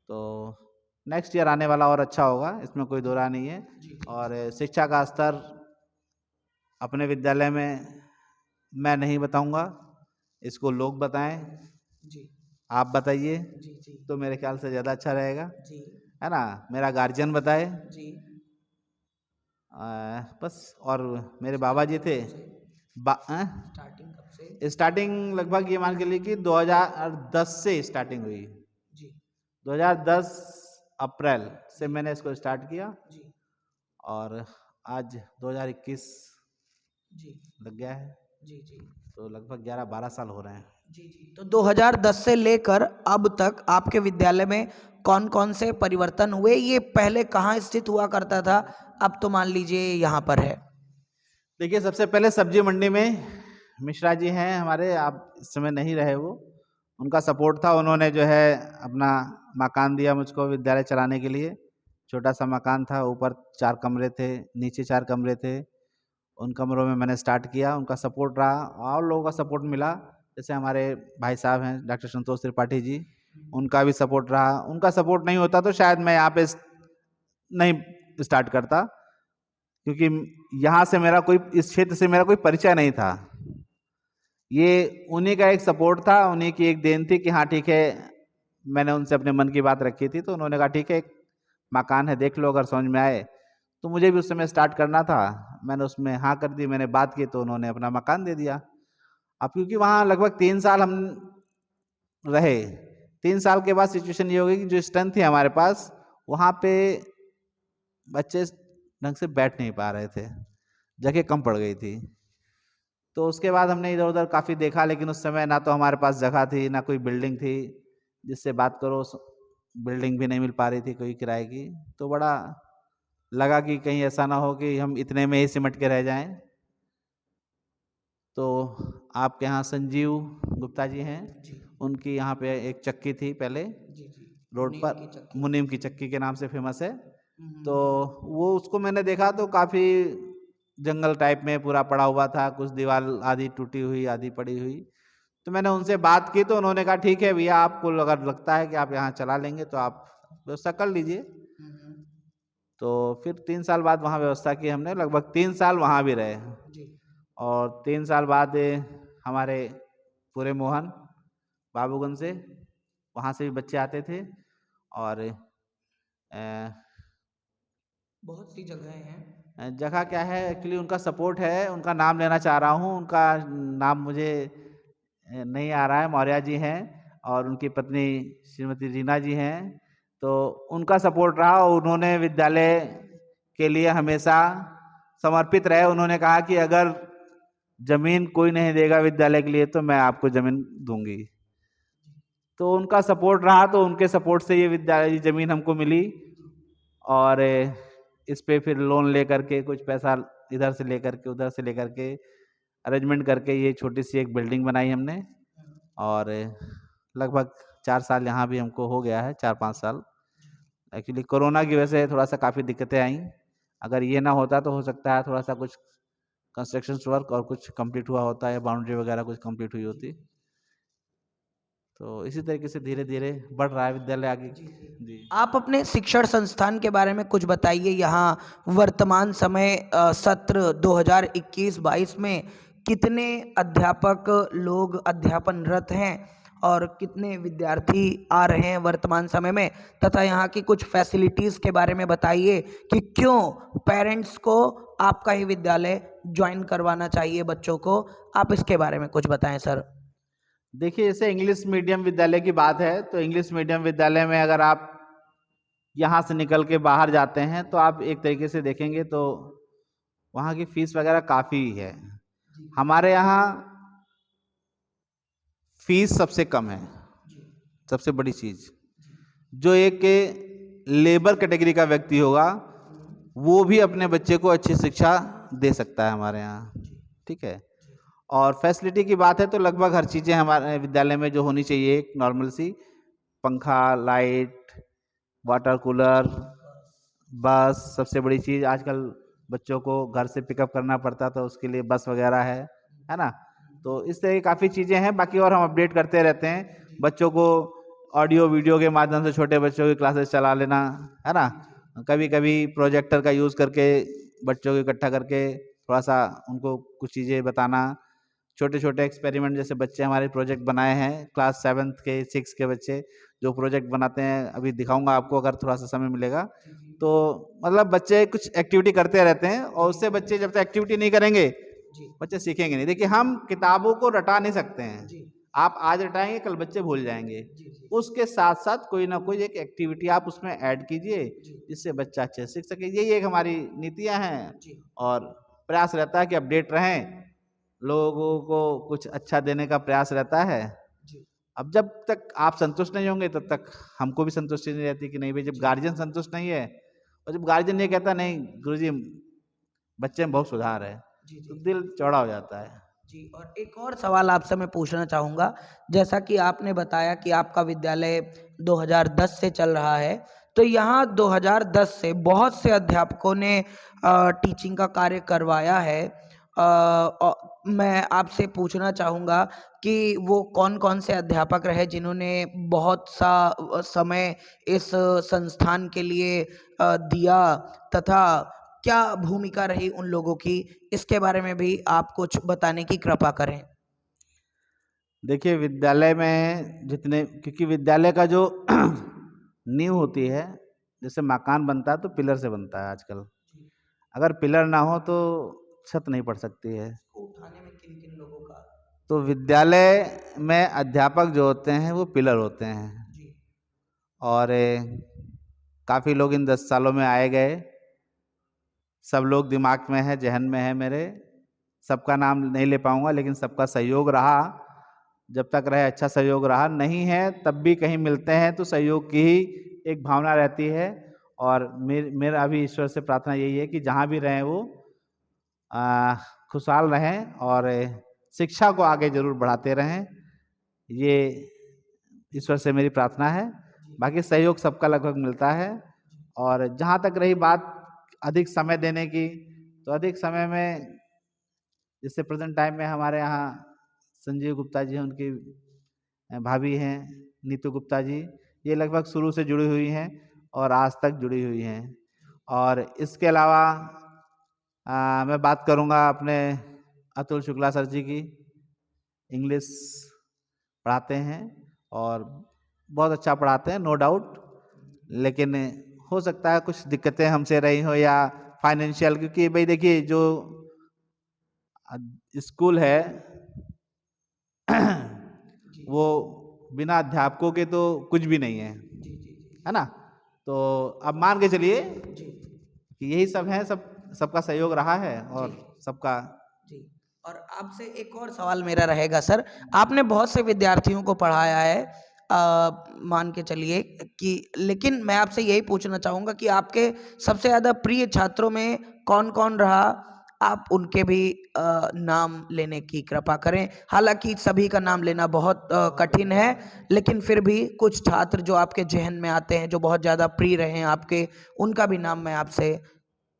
तो नेक्स्ट ईयर आने वाला और अच्छा होगा, इसमें कोई दो राय नहीं है। और शिक्षा का स्तर अपने विद्यालय में मैं नहीं बताऊंगा, इसको लोग बताएं। आप बताइए जी जी तो मेरे ख्याल से ज़्यादा अच्छा रहेगा, जी है ना। मेरा गार्जियन बताए। जी। बस। और मेरे बाबा जी थे। स्टार्टिंग कब से? स्टार्टिंग लगभग ये मान के लिए कि 2010 से स्टार्टिंग हुई। जी 2010 अप्रैल से मैंने इसको स्टार्ट किया जी और आज 2021 जी लग गया है, जी जी तो लगभग 11-12 साल हो रहे हैं। जी जी। तो 2010 से लेकर अब तक आपके विद्यालय में कौन कौन से परिवर्तन हुए? ये पहले कहाँ स्थित हुआ करता था, अब तो मान लीजिए यहाँ पर है। देखिए, सबसे पहले सब्जी मंडी में मिश्रा जी हैं हमारे, आप इस समय नहीं रहे, वो उनका सपोर्ट था। उन्होंने जो है अपना मकान दिया मुझको विद्यालय चलाने के लिए। छोटा सा मकान था, ऊपर 4 कमरे थे, नीचे 4 कमरे थे। उन कमरों में मैंने स्टार्ट किया, उनका सपोर्ट रहा और लोगों का सपोर्ट मिला। जैसे हमारे भाई साहब हैं डॉक्टर संतोष त्रिपाठी जी, उनका भी सपोर्ट रहा। उनका सपोर्ट नहीं होता तो शायद मैं यहाँ पे नहीं स्टार्ट करता, क्योंकि यहाँ से मेरा कोई, इस क्षेत्र से मेरा कोई परिचय नहीं था। ये उन्हीं का एक सपोर्ट था, उन्हीं की एक देन थी कि हाँ ठीक है, मैंने उनसे अपने मन की बात रखी थी तो उन्होंने कहा ठीक है, एक मकान है देख लो, अगर समझ में आए। तो मुझे भी उस समय स्टार्ट करना था, मैंने उसमें हाँ कर दी, मैंने बात की तो उन्होंने अपना मकान दे दिया। अब क्योंकि वहाँ लगभग 3 साल हम रहे, 3 साल के बाद सिचुएशन ये हो गई कि जो स्ट्रेंथ थी हमारे पास, वहाँ पे बच्चे ढंग से बैठ नहीं पा रहे थे, जगह कम पड़ गई थी। तो उसके बाद हमने इधर उधर काफ़ी देखा, लेकिन उस समय ना तो हमारे पास जगह थी, ना कोई बिल्डिंग थी, जिससे बात करो बिल्डिंग भी नहीं मिल पा रही थी कोई किराए की। तो बड़ा लगा कि कहीं ऐसा ना हो कि हम इतने में ही सिमट के रह जाएं। तो आपके यहाँ संजीव गुप्ता जी हैं, जी उनकी यहाँ पे एक चक्की थी पहले जी जी। रोड मुनीम पर, की चक्की। मुनीम की चक्की के नाम से फेमस है। तो हम्म। वो उसको मैंने देखा तो काफ़ी जंगल टाइप में पूरा पड़ा हुआ था, कुछ दीवार आधी टूटी हुई आधी पड़ी हुई। तो मैंने उनसे बात की तो उन्होंने कहा ठीक है भैया, आपको अगर लगता है कि आप यहाँ चला लेंगे तो आप व्यवस्था कर लीजिए। हम्म। तो फिर 3 साल बाद वहाँ व्यवस्था की हमने, लगभग 3 साल वहाँ भी रहे। जी और 3 साल बाद हमारे पूरे मोहन बाबूगंज से, वहाँ से भी बच्चे आते थे। और बहुत सी जगहें हैं। जगह क्या है, एक्चुअली उनका सपोर्ट है, उनका नाम लेना चाह रहा हूँ, उनका नाम मुझे नहीं आ रहा है। मौर्य जी हैं और उनकी पत्नी श्रीमती रीना जी हैं। तो उनका सपोर्ट रहा और उन्होंने विद्यालय के लिए हमेशा समर्पित रहे। उन्होंने कहा कि अगर जमीन कोई नहीं देगा विद्यालय के लिए तो मैं आपको जमीन दूंगी। तो उनका सपोर्ट रहा, तो उनके सपोर्ट से ये विद्यालय जमीन हमको मिली। और इस पे फिर लोन लेकर के कुछ पैसा इधर से लेकर के उधर से लेकर के अरेंजमेंट करके ये छोटी सी एक बिल्डिंग बनाई हमने। और लगभग 4 साल यहाँ भी हमको हो गया है, 4-5 साल। एक्चुअली कोरोना की वजह से थोड़ा सा काफ़ी दिक्कतें आई। अगर ये ना होता तो हो सकता है थोड़ा सा कुछ कंस्ट्रक्शन वर्क और कुछ कंप्लीट हुआ होता है, बाउंड्री वगैरह कुछ कंप्लीट हुई होती। तो इसी तरीके से धीरे धीरे बढ़ रहा है विद्यालय आगे। जी। आप अपने शिक्षण संस्थान के बारे में कुछ बताइए। यहाँ वर्तमान समय सत्र 2021-22 में कितने अध्यापक लोग अध्यापनरत हैं और कितने विद्यार्थी आ रहे हैं वर्तमान समय में, तथा यहाँ की कुछ फैसिलिटीज़ के बारे में बताइए कि क्यों पेरेंट्स को आपका ही विद्यालय ज्वाइन करवाना चाहिए बच्चों को। आप इसके बारे में कुछ बताएं सर। देखिए, जैसे इंग्लिश मीडियम विद्यालय की बात है तो इंग्लिश मीडियम विद्यालय में अगर आप यहाँ से निकल के बाहर जाते हैं तो आप एक तरीके से देखेंगे तो वहाँ की फीस वगैरह काफ़ी है। हमारे यहाँ फीस सबसे कम है। सबसे बड़ी चीज़, जो एक लेबर कैटेगरी का व्यक्ति होगा वो भी अपने बच्चे को अच्छी शिक्षा दे सकता है हमारे यहाँ। ठीक है। और फैसिलिटी की बात है तो लगभग हर चीज़ें हमारे विद्यालय में जो होनी चाहिए, एक नॉर्मल सी पंखा, लाइट, वाटर कूलर, बस। सबसे बड़ी चीज़, आजकल बच्चों को घर से पिकअप करना पड़ता तो उसके लिए बस वगैरह है ना। तो इस तरह की काफ़ी चीज़ें हैं। बाकी और हम अपडेट करते रहते हैं बच्चों को, ऑडियो वीडियो के माध्यम से छोटे बच्चों की क्लासेस चला लेना, है ना। कभी कभी प्रोजेक्टर का यूज़ करके बच्चों को इकट्ठा करके थोड़ा सा उनको कुछ चीज़ें बताना, छोटे छोटे एक्सपेरिमेंट, जैसे बच्चे हमारे प्रोजेक्ट बनाए हैं, क्लास 7th के 6 के बच्चे जो प्रोजेक्ट बनाते हैं, अभी दिखाऊंगा आपको अगर थोड़ा सा समय मिलेगा। तो मतलब बच्चे कुछ एक्टिविटी करते रहते हैं, और उससे बच्चे जब तक एक्टिविटी नहीं करेंगे बच्चे सीखेंगे नहीं। देखिए, हम किताबों को रटा नहीं सकते हैं, आप आज रटाएंगे कल बच्चे भूल जाएंगे। उसके साथ साथ कोई ना कोई एक एक्टिविटी आप उसमें ऐड कीजिए जिससे बच्चा अच्छे से सीख सके। यही एक हमारी नीतियां हैं, और प्रयास रहता है कि अपडेट रहें, लोगों को कुछ अच्छा देने का प्रयास रहता है। अब जब तक आप संतुष्ट नहीं होंगे तब तक हमको भी संतुष्टि नहीं रहती कि नहीं भाई, जब गार्जियन संतुष्ट नहीं है, और जब गार्जियन ये कहता नहीं गुरुजी बच्चे में बहुत सुधार है, तो दिल चौड़ा हो जाता है। जी, और एक और सवाल आपसे मैं पूछना चाहूँगा, जैसा कि आपने बताया कि आपका विद्यालय 2010 से चल रहा है, तो यहाँ 2010 से बहुत से अध्यापकों ने टीचिंग का कार्य करवाया है। मैं आपसे पूछना चाहूँगा कि वो कौन-कौन से अध्यापक रहे जिन्होंने बहुत सा समय इस संस्थान के लिए दिया, तथा क्या भूमिका रही उन लोगों की, इसके बारे में भी आप कुछ बताने की कृपा करें। देखिए, विद्यालय में जितने, क्योंकि विद्यालय का जो नींव होती है, जैसे मकान बनता है तो पिलर से बनता है आजकल, अगर पिलर ना हो तो छत नहीं पड़ सकती है। उठाने में किन-किन लोगों का? तो विद्यालय में अध्यापक जो होते हैं वो पिलर होते हैं, जी, और काफ़ी लोग इन 10 सालों में आए गए, सब लोग दिमाग में है, जहन में है मेरे, सबका नाम नहीं ले पाऊंगा, लेकिन सबका सहयोग रहा, जब तक रहे अच्छा सहयोग रहा, नहीं है तब भी कहीं मिलते हैं तो सहयोग की ही एक भावना रहती है। और मेरा अभी ईश्वर से प्रार्थना यही है कि जहाँ भी रहें वो खुशहाल रहें और शिक्षा को आगे जरूर बढ़ाते रहें, ये ईश्वर से मेरी प्रार्थना है। बाकी सहयोग सबका लगभग मिलता है। और जहाँ तक रही बात अधिक समय देने की, तो अधिक समय में जैसे प्रेजेंट टाइम में हमारे यहाँ संजीव गुप्ता जी हैं, उनकी भाभी हैं नीतू गुप्ता जी, ये लगभग शुरू से जुड़ी हुई हैं और आज तक जुड़ी हुई हैं। और इसके अलावा मैं बात करूँगा अपने अतुल शुक्ला सर जी की, इंग्लिश पढ़ाते हैं और बहुत अच्छा पढ़ाते हैं, नो डाउट, लेकिन हो सकता है कुछ दिक्कतें हमसे रही हो या फाइनेंशियल, क्योंकि भाई देखिए जो स्कूल है वो बिना अध्यापकों के तो कुछ भी नहीं है ना। तो अब मान के चलिए कि यही सब है, सबका सहयोग रहा है और सबका। जी, और आपसे एक और सवाल मेरा रहेगा सर, आपने बहुत से विद्यार्थियों को पढ़ाया है, मान के चलिए कि, लेकिन मैं आपसे यही पूछना चाहूँगा कि आपके सबसे ज़्यादा प्रिय छात्रों में कौन-कौन रहा? आप उनके भी नाम लेने की कृपा करें। हालाँकि सभी का नाम लेना बहुत कठिन है, लेकिन फिर भी कुछ छात्र जो आपके ज़हन में आते हैं, जो बहुत ज़्यादा प्रिय रहे हैं आपके, उनका भी नाम मैं आपसे।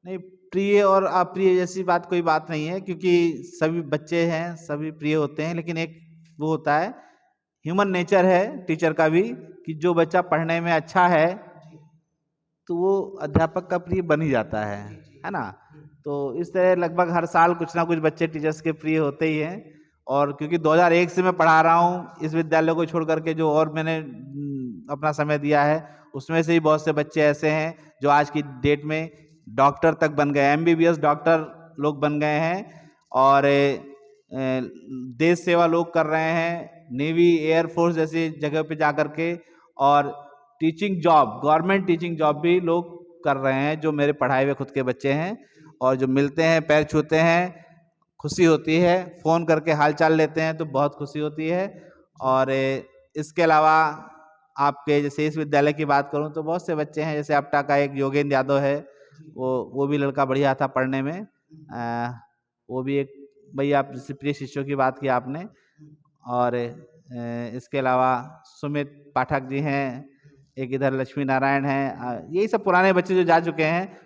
नहीं, प्रिय और अप्रिय जैसी बात कोई बात नहीं है, क्योंकि सभी बच्चे हैं, सभी प्रिय होते हैं, लेकिन एक वो होता है, ह्यूमन नेचर है टीचर का भी, कि जो बच्चा पढ़ने में अच्छा है तो वो अध्यापक का प्रिय बन ही जाता है ना। तो इस तरह लगभग हर साल कुछ ना कुछ बच्चे टीचर्स के प्रिय होते ही हैं। और क्योंकि 2001 से मैं पढ़ा रहा हूँ इस विद्यालय को छोड़ करके, जो और मैंने अपना समय दिया है, उसमें से ही बहुत से बच्चे ऐसे हैं जो आज की डेट में डॉक्टर तक बन गए, MBBS डॉक्टर लोग बन गए हैं, और देश सेवा लोग कर रहे हैं, नेवी एयरफोर्स जैसी जगह पे जा करके, और teaching job, government teaching job भी लोग कर रहे हैं, जो मेरे पढ़ाए हुए खुद के बच्चे हैं। और जो मिलते हैं, पैर छूते हैं, खुशी होती है, फ़ोन करके हालचाल लेते हैं तो बहुत खुशी होती है। और इसके अलावा आपके जैसे इस विद्यालय की बात करूं तो बहुत से बच्चे हैं, जैसे आपटा का एक योगेंद्र यादव है, वो भी लड़का बढ़िया था पढ़ने में, वो भी एक, भैया आप जैसे प्रिय शिष्यों की बात की आपने। और इसके अलावा सुमित पाठक जी हैं, एक इधर लक्ष्मी नारायण हैं, यही सब पुराने बच्चे जो जा चुके हैं।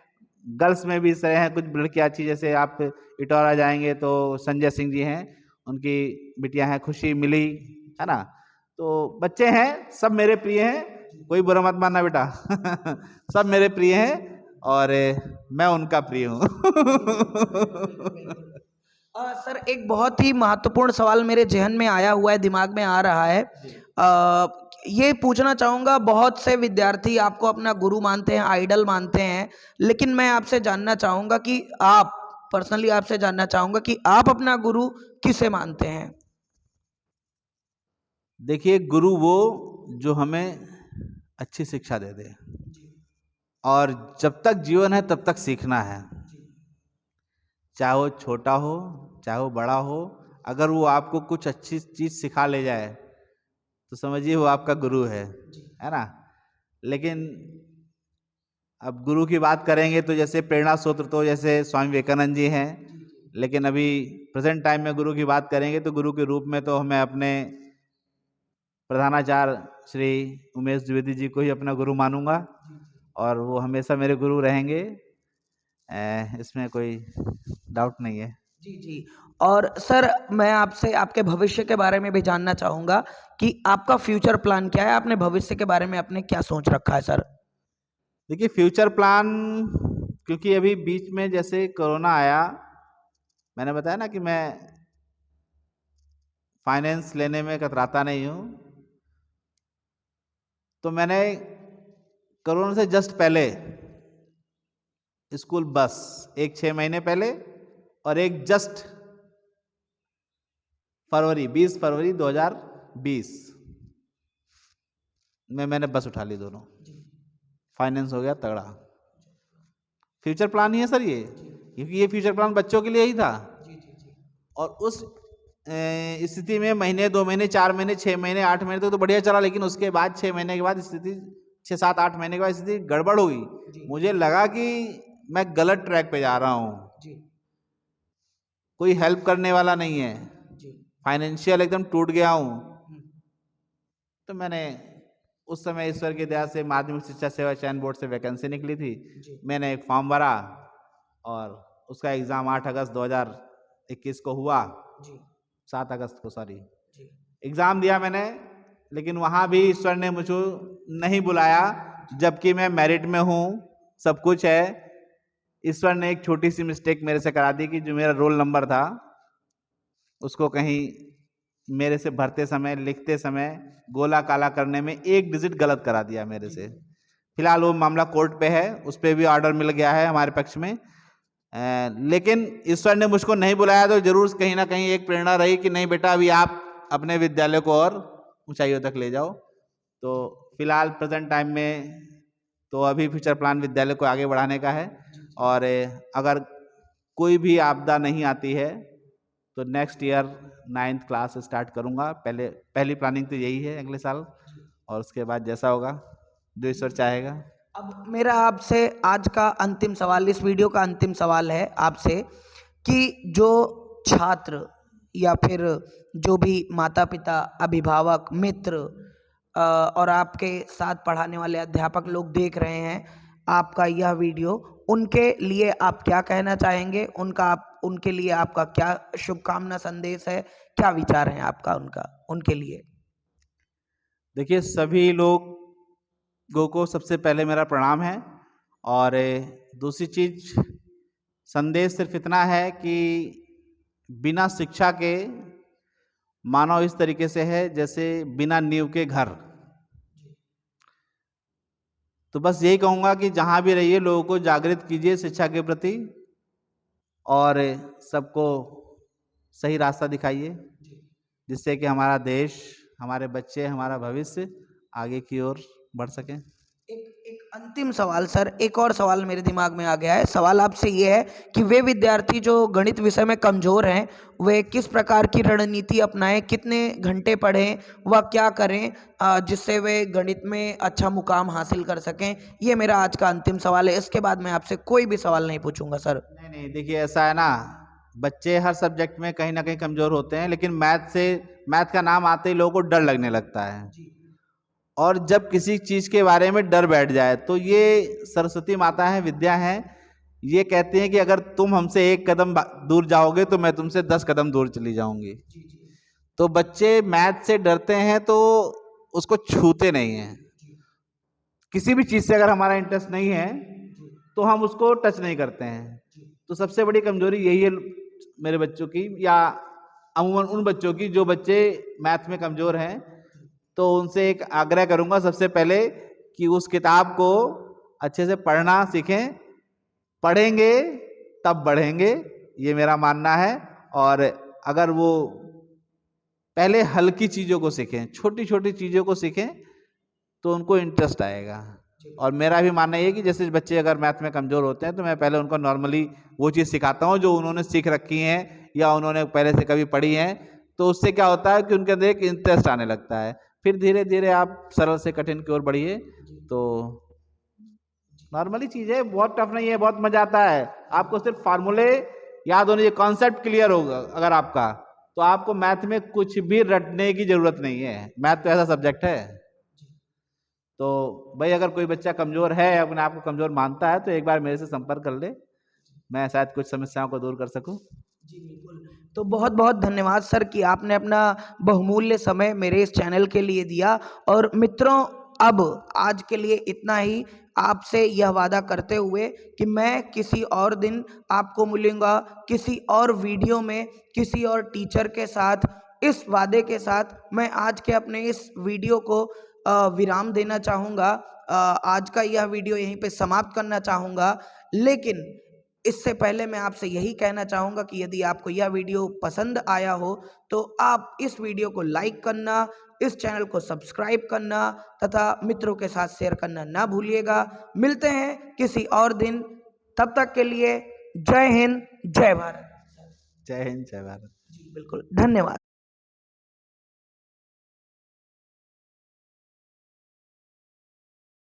गर्ल्स में भी इस तरह हैं, कुछ लड़कियाँ अच्छी, जैसे आप इटौरा जाएंगे तो संजय सिंह जी हैं, उनकी बिटिया हैं खुशी मिली, है ना। तो बच्चे हैं, सब मेरे प्रिय हैं, कोई बुरा मत मानना बेटा सब मेरे प्रिय हैं और मैं उनका प्रिय हूँ सर एक बहुत ही महत्वपूर्ण सवाल मेरे ज़हन में आया हुआ है, दिमाग में आ रहा है। ये पूछना चाहूँगा, बहुत से विद्यार्थी आपको अपना गुरु मानते हैं, आइडल मानते हैं, लेकिन मैं आपसे जानना चाहूँगा कि आप पर्सनली आपसे जानना चाहूँगा कि आप अपना गुरु किसे मानते हैं? देखिए, गुरु वो जो हमें अच्छी शिक्षा दे दे, और जब तक जीवन है तब तक सीखना है, चाहे वो छोटा हो चाहे वो बड़ा हो। अगर वो आपको कुछ अच्छी चीज़ सिखा ले जाए तो समझिए वो आपका गुरु है ना। लेकिन अब गुरु की बात करेंगे तो जैसे प्रेरणा सूत्र तो जैसे स्वामी विवेकानंद जी हैं, लेकिन अभी प्रेजेंट टाइम में गुरु की बात करेंगे तो गुरु के रूप में तो हमें अपने प्रधानाचार्य श्री उमेश द्विवेदी जी को ही अपना गुरु मानूंगा, और वो हमेशा मेरे गुरु रहेंगे, इसमें कोई डाउट नहीं है। जी, जी। और सर मैं आपसे आपके भविष्य के बारे में भी जानना चाहूँगा कि आपका फ्यूचर प्लान क्या है? आपने भविष्य के बारे में आपने क्या सोच रखा है सर? देखिए, फ्यूचर प्लान, क्योंकि अभी बीच में जैसे कोरोना आया, मैंने बताया ना कि मैं फाइनेंस लेने में कतराता नहीं हूँ, तो मैंने कोरोना से जस्ट पहले स्कूल बस एक 6 महीने पहले और एक जस्ट फरवरी 20 फरवरी 2020 में मैंने बस उठा ली दोनों। फाइनेंस हो गया तगड़ा। फ्यूचर प्लान ही है सर ये, क्योंकि ये फ्यूचर प्लान बच्चों के लिए ही था। और उस स्थिति में महीने 2 महीने 4 महीने 6 महीने 8 महीने तक तो बढ़िया चला, लेकिन उसके बाद 6 महीने के बाद स्थिति 6 7 8 महीने के बाद स्थिति गड़बड़ हो गई। मुझे लगा कि मैं गलत ट्रैक पे जा रहा हूँ, कोई हेल्प करने वाला नहीं है, फाइनेंशियल एकदम टूट गया हूँ। तो मैंने उस समय ईश्वर की दया से माध्यमिक शिक्षा सेवा चयन बोर्ड से वैकेंसी निकली थी, मैंने एक फॉर्म भरा और उसका एग्ज़ाम 8 अगस्त 2021 को हुआ, 7 अगस्त को सॉरी, एग्ज़ाम दिया मैंने। लेकिन वहाँ भी ईश्वर ने मुझको नहीं बुलाया, जबकि मैं मेरिट में हूँ, सब कुछ है। ईश्वर ने एक छोटी सी मिस्टेक मेरे से करा दी कि जो मेरा रोल नंबर था उसको कहीं मेरे से भरते समय लिखते समय गोला काला करने में 1 डिजिट गलत करा दिया मेरे से। फिलहाल वो मामला कोर्ट पे है, उस पर भी ऑर्डर मिल गया है हमारे पक्ष में। लेकिन ईश्वर ने मुझको नहीं बुलाया तो जरूर कहीं ना कहीं एक प्रेरणा रही कि नहीं बेटा, अभी आप अपने विद्यालय को और ऊंचाइयों तक ले जाओ। तो फिलहाल प्रेजेंट टाइम में तो अभी फ्यूचर प्लान विद्यालय को आगे बढ़ाने का है, और अगर कोई भी आपदा नहीं आती है तो next year 9th class start करूँगा। पहली प्लानिंग तो यही है अगले साल, और उसके बाद जैसा होगा जो ईश्वर चाहेगा। अब मेरा आपसे आज का अंतिम सवाल, इस वीडियो का अंतिम सवाल है आपसे कि जो छात्र या फिर जो भी माता पिता, अभिभावक, मित्र और आपके साथ पढ़ाने वाले अध्यापक लोग देख रहे हैं आपका यह वीडियो, उनके लिए आप क्या कहना चाहेंगे? उनके लिए आपका क्या शुभकामना संदेश है? क्या विचार है आपका उनके लिए? देखिए, सभी लोगों को सबसे पहले मेरा प्रणाम है, और दूसरी चीज संदेश सिर्फ इतना है कि बिना शिक्षा के मानव इस तरीके से है जैसे बिना नींव के घर। तो बस यही कहूँगा कि जहाँ भी रहिए लोगों को जागृत कीजिए शिक्षा के प्रति, और सबको सही रास्ता दिखाइए, जिससे कि हमारा देश, हमारे बच्चे, हमारा भविष्य आगे की ओर बढ़ सके। एक अंतिम सवाल सर, एक और सवाल मेरे दिमाग में आ गया है। सवाल आपसे ये है कि वे विद्यार्थी जो गणित विषय में कमजोर हैं, वे किस प्रकार की रणनीति अपनाएं, कितने घंटे पढ़ें, व क्या करें जिससे वे गणित में अच्छा मुकाम हासिल कर सकें? ये मेरा आज का अंतिम सवाल है। इसके बाद मैं आपसे कोई भी सवाल नहीं पूछूंगा सर। नहीं, देखिए ऐसा है ना, बच्चे हर सब्जेक्ट में कहीं ना कहीं कमजोर होते हैं, लेकिन मैथ का नाम आते ही लोगों को डर लगने लगता है। और जब किसी चीज के बारे में डर बैठ जाए तो ये सरस्वती माता है, विद्या है, ये कहती हैं कि अगर तुम हमसे 1 कदम दूर जाओगे तो मैं तुमसे 10 कदम दूर चली जाऊंगी। तो बच्चे मैथ से डरते हैं तो उसको छूते नहीं हैं। किसी भी चीज से अगर हमारा इंटरेस्ट नहीं है तो हम उसको टच नहीं करते हैं। तो सबसे बड़ी कमजोरी यही है मेरे बच्चों की या अमूमन उन बच्चों की जो बच्चे मैथ में कमजोर हैं, तो उनसे एक आग्रह करूंगा सबसे पहले कि उस किताब को अच्छे से पढ़ना सीखें। पढ़ेंगे तब बढ़ेंगे, ये मेरा मानना है। और अगर वो पहले हल्की चीजों को सीखें, छोटी छोटी चीजों को सीखें, तो उनको इंटरेस्ट आएगा। और मेरा भी मानना ये कि जैसे बच्चे अगर मैथ में कमजोर होते हैं तो मैं पहले उनको नॉर्मली वो चीज़ सिखाता हूँ जो उन्होंने सीख रखी है या उन्होंने पहले से कभी पढ़ी है। तो उससे क्या होता है कि उनके अंदर एक इंटरेस्ट आने लगता है। फिर धीरे धीरे आप सरल से कठिन की ओर बढ़िए। तो नॉर्मली चीज़ है, बहुत टफ नहीं है, बहुत मजा आता है। आपको सिर्फ फार्मूले याद होने, कॉन्सेप्ट क्लियर होगा अगर आपका, तो आपको मैथ में कुछ भी रटने की जरूरत नहीं है। मैथ तो ऐसा सब्जेक्ट है। तो भाई अगर कोई बच्चा कमजोर है, अपने आप को कमजोर मानता है, तो एक बार मेरे से संपर्क कर ले, मैं शायद कुछ समस्याओं को दूर कर सकूं। जी बिल्कुल। तो बहुत बहुत धन्यवाद सर कि आपने अपना बहुमूल्य समय मेरे इस चैनल के लिए दिया। और मित्रों, अब आज के लिए इतना ही, आपसे यह वादा करते हुए कि मैं किसी और दिन आपको मिलूंगा किसी और वीडियो में किसी और टीचर के साथ। इस वादे के साथ मैं आज के अपने इस वीडियो को विराम देना चाहूँगा। आज का यह वीडियो यहीं पे समाप्त करना चाहूँगा। लेकिन इससे पहले मैं आपसे यही कहना चाहूँगा कि यदि आपको यह वीडियो पसंद आया हो तो आप इस वीडियो को लाइक करना, इस चैनल को सब्सक्राइब करना तथा मित्रों के साथ शेयर करना ना भूलिएगा। मिलते हैं किसी और दिन, तब तक के लिए जय हिंद, जय भारत। जय हिंद, जय भारत। जी बिल्कुल, धन्यवाद।